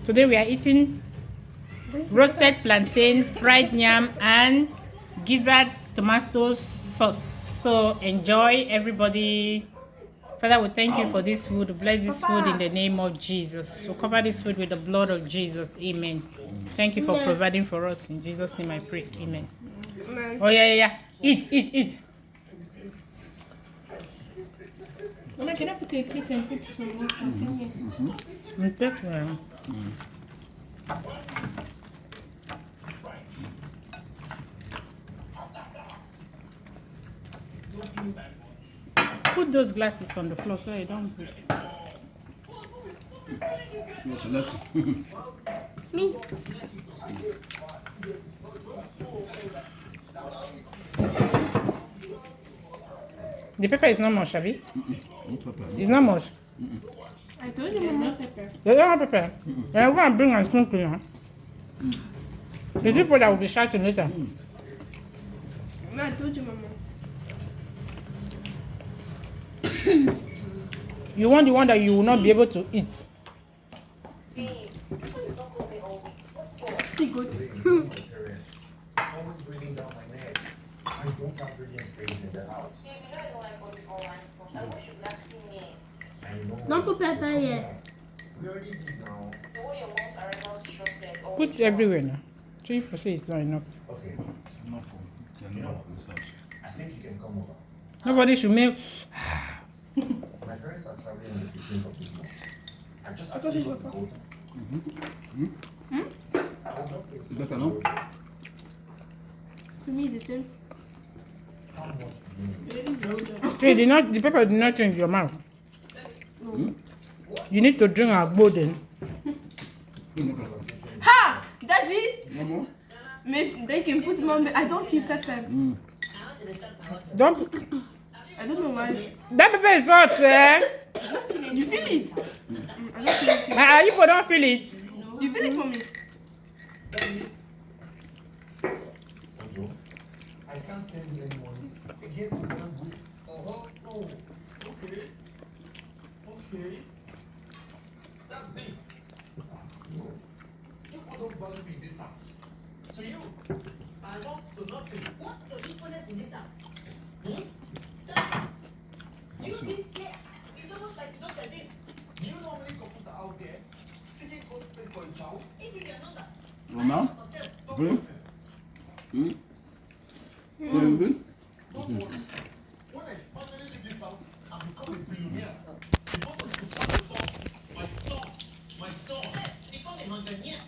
Today we are eating roasted plantain, fried yam, and gizard tomato sauce. So enjoy, everybody. Father, we thank you for this food. Bless this food in the name of Jesus. So cover this food with the blood of Jesus. Amen. Thank you for providing for us. In Jesus' name I pray. Amen. Oh, yeah. Eat. Mama, can I put a plate and put some more plantain here? Put those glasses on the floor so I don't break. Yes, select. Me. The pepper is not much, Abby. No pepper. It's not much. I told you, Mama. Pepper. You don't have pepper. I'm going to bring a spoon to you. The people that will be shouting later. Mama, I told you, Mama. You want the one that you will not be able to eat. See, good. Always breathing down my neck. I don't have breathing space in the house. I know. Don't put pepper yet. We already did now. Put everywhere now. 3% is not enough. Okay. It's enough for you. Not for this house. I think you can come over. Nobody should make. My parents are traveling on the 15th of this month. I just thought you got the code. Better now? For me, it's the same. How much do you need? Hey, the pepper did not change your mouth. You need to drink a bowl then. No pepper. Ha! Daddy! No more? Maybe they can put more. I don't feel pepper. Don't. I don't know why. That pepper is hot, eh? You feel it? I don't feel it. You don't feel it. You feel it for me? Ojo, I can't send you any money. Again, I'm good. Oh, no. Okay. That's it. No. You don't value me in this house. To you, I want to nothing. What's the difference in this house? You You see, did care. It's almost like you don't get it. do you know how many couples are out there seeking God's faith for a child? Give me their number. No now? Don't Bring? worry. So you good? Don't worry. When I finally leave this house and become a billionaire, the both of you start to solve my son. Become a millionaire.